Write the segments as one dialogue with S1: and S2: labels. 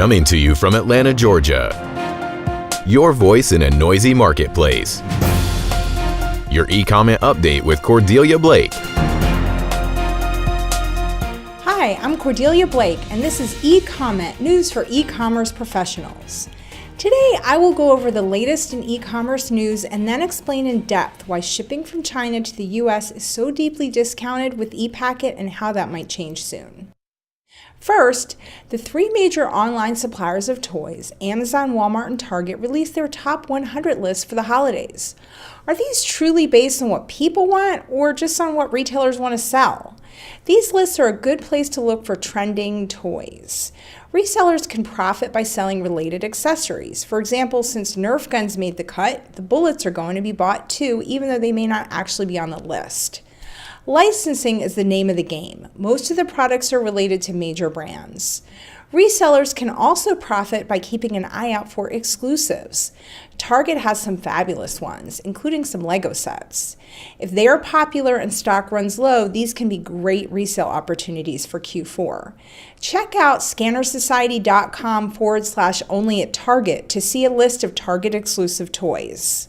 S1: Coming to you from Atlanta, Georgia. Your voice in a noisy marketplace. Your e-comment update with Cordelia Blake.
S2: Hi, I'm Cordelia Blake, and this is e-comment news for e-commerce professionals. Today, I will go over the latest in e-commerce news and then explain in depth why shipping from China to the US is so deeply discounted with ePacket and how that might change soon. First, the three major online suppliers of toys, Amazon, Walmart, and Target, released their top 100 lists for the holidays. Are these truly based on what people want or just on what retailers want to sell? These lists are a good place to look for trending toys. Resellers can profit by selling related accessories. For example, since Nerf guns made the cut, the bullets are going to be bought too, even though they may not actually be on the list. Licensing is the name of the game. Most of the products are related to major brands. Resellers can also profit by keeping an eye out for exclusives. Target has some fabulous ones, including some Lego sets. If they are popular and stock runs low, these can be great resale opportunities for Q4. Check out scannersociety.com/only at Target to see a list of Target exclusive toys.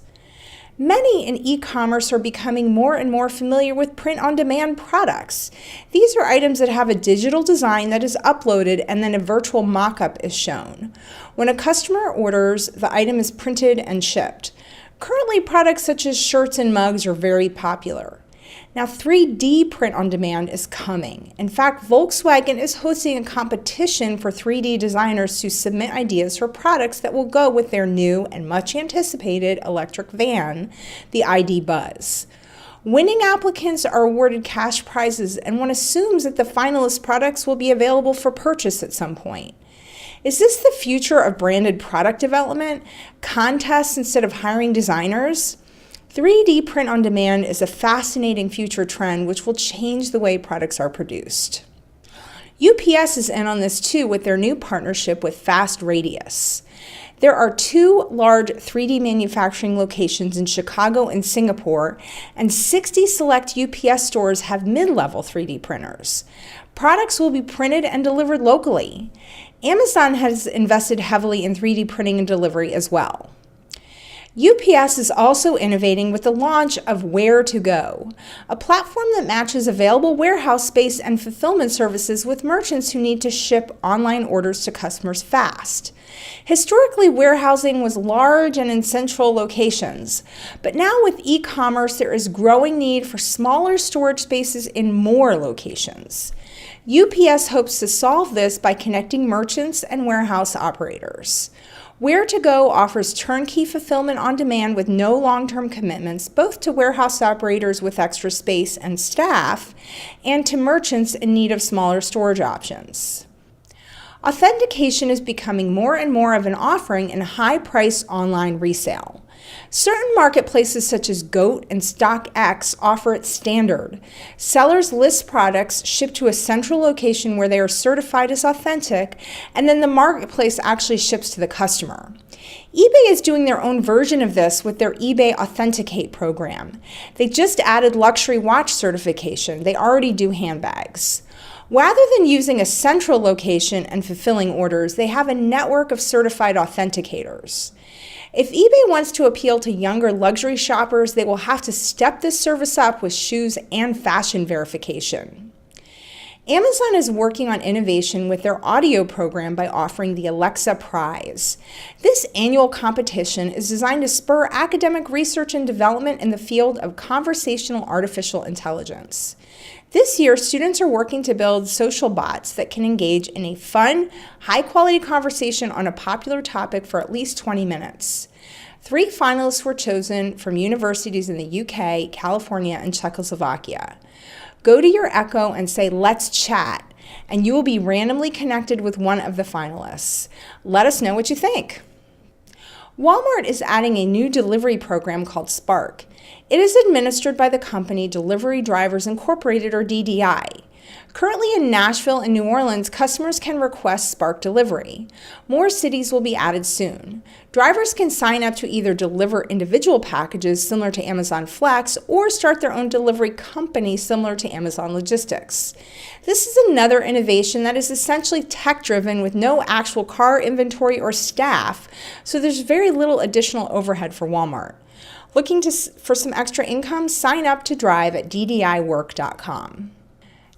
S2: Many in e-commerce are becoming more and more familiar with print-on-demand products. These are items that have a digital design that is uploaded and then a virtual mock-up is shown. When a customer orders, the item is printed and shipped. Currently, products such as shirts and mugs are very popular. Now, 3D print-on-demand is coming. In fact, Volkswagen is hosting a competition for 3D designers to submit ideas for products that will go with their new and much-anticipated electric van, the ID. Buzz. Winning applicants are awarded cash prizes, and one assumes that the finalist products will be available for purchase at some point. Is this the future of branded product development? Contests instead of hiring designers? 3D print-on-demand is a fascinating future trend which will change the way products are produced. UPS is in on this too with their new partnership with Fast Radius. There are 2 large 3D manufacturing locations in Chicago and Singapore, and 60 select UPS stores have mid-level 3D printers. Products will be printed and delivered locally. Amazon has invested heavily in 3D printing and delivery as well. UPS is also innovating with the launch of Where2Go, a platform that matches available warehouse space and fulfillment services with merchants who need to ship online orders to customers fast. Historically, warehousing was large and in central locations, but now with e-commerce, there is growing need for smaller storage spaces in more locations. UPS hopes to solve this by connecting merchants and warehouse operators. Where2Go offers turnkey fulfillment on demand with no long-term commitments, both to warehouse operators with extra space and staff, and to merchants in need of smaller storage options. Authentication is becoming more and more of an offering in high-priced online resale. Certain marketplaces such as GOAT and StockX offer it standard. Sellers list products shipped to a central location where they are certified as authentic, and then the marketplace actually ships to the customer. eBay is doing their own version of this with their eBay Authenticate program. They just added luxury watch certification. They already do handbags. Rather than using a central location and fulfilling orders, they have a network of certified authenticators. If eBay wants to appeal to younger luxury shoppers, they will have to step this service up with shoes and fashion verification. Amazon is working on innovation with their audio program by offering the Alexa Prize. This annual competition is designed to spur academic research and development in the field of conversational artificial intelligence. This year, students are working to build social bots that can engage in a fun, high-quality conversation on a popular topic for at least 20 minutes. 3 finalists were chosen from universities in the UK, California, and Czechoslovakia. Go to your Echo and say, "Let's chat," and you will be randomly connected with one of the finalists. Let us know what you think. Walmart is adding a new delivery program called Spark. It is administered by the company Delivery Drivers Incorporated, or DDI. Currently in Nashville and New Orleans, customers can request Spark delivery. More cities will be added soon. Drivers can sign up to either deliver individual packages similar to Amazon Flex or start their own delivery company similar to Amazon Logistics. This is another innovation that is essentially tech-driven with no actual car inventory or staff, so there's very little additional overhead for Walmart. Looking for some extra income? Sign up to drive at ddiwork.com.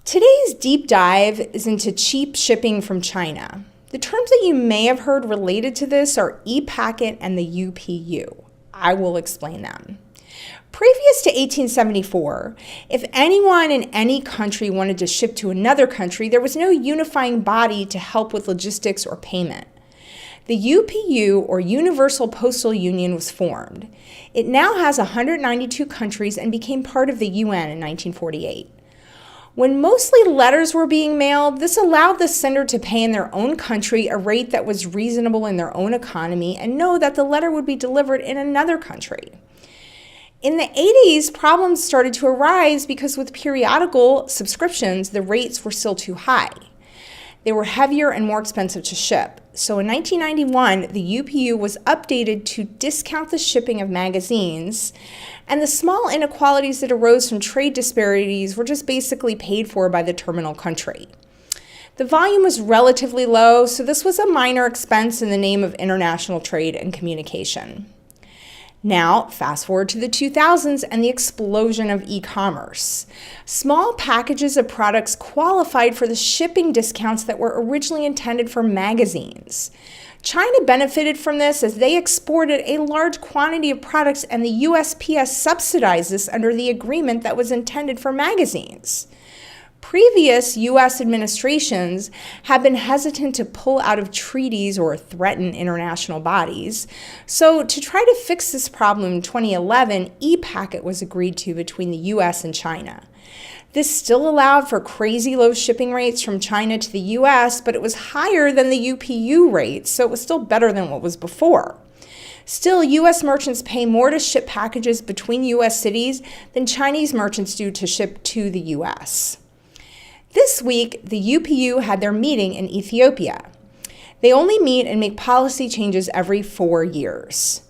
S2: Today's deep dive is into cheap shipping from China. The terms that you may have heard related to this are ePacket and the UPU. I will explain them. Previous to 1874, if anyone in any country wanted to ship to another country, there was no unifying body to help with logistics or payment. The UPU, or Universal Postal Union, was formed. It now has 192 countries and became part of the UN in 1948. When mostly letters were being mailed, this allowed the sender to pay in their own country a rate that was reasonable in their own economy and know that the letter would be delivered in another country. In the 80s, problems started to arise because with periodical subscriptions, the rates were still too high. They were heavier and more expensive to ship. So in 1991, the UPU was updated to discount the shipping of magazines, and the small inequalities that arose from trade disparities were just basically paid for by the terminal country. The volume was relatively low, so this was a minor expense in the name of international trade and communication. Now, fast forward to the 2000s and the explosion of e-commerce. Small packages of products qualified for the shipping discounts that were originally intended for magazines. China benefited from this as they exported a large quantity of products, and the USPS subsidized this under the agreement that was intended for magazines. Previous U.S. administrations have been hesitant to pull out of treaties or threaten international bodies. So to try to fix this problem in 2011, ePacket was agreed to between the U.S. and China. This still allowed for crazy low shipping rates from China to the U.S., but it was higher than the UPU rates, so it was still better than what was before. Still, U.S. merchants pay more to ship packages between U.S. cities than Chinese merchants do to ship to the U.S. This week, the UPU had their meeting in Ethiopia. They only meet and make policy changes every 4 years.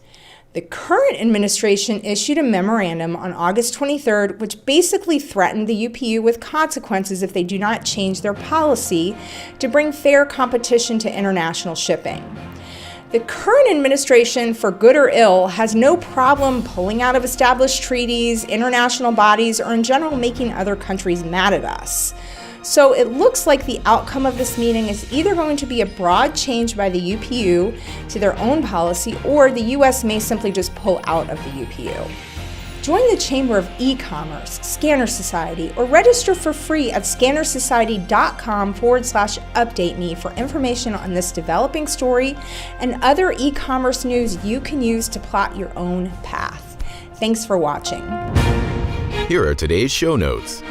S2: The current administration issued a memorandum on August 23rd, which basically threatened the UPU with consequences if they do not change their policy to bring fair competition to international shipping. The current administration, for good or ill, has no problem pulling out of established treaties, international bodies, or in general making other countries mad at us. So it looks like the outcome of this meeting is either going to be a broad change by the UPU to their own policy, or the US may simply just pull out of the UPU. Join the Chamber of E-Commerce, Scanner Society, or register for free at scannersociety.com/update-me for information on this developing story and other e-commerce news you can use to plot your own path. Thanks for watching.
S1: Here are today's show notes.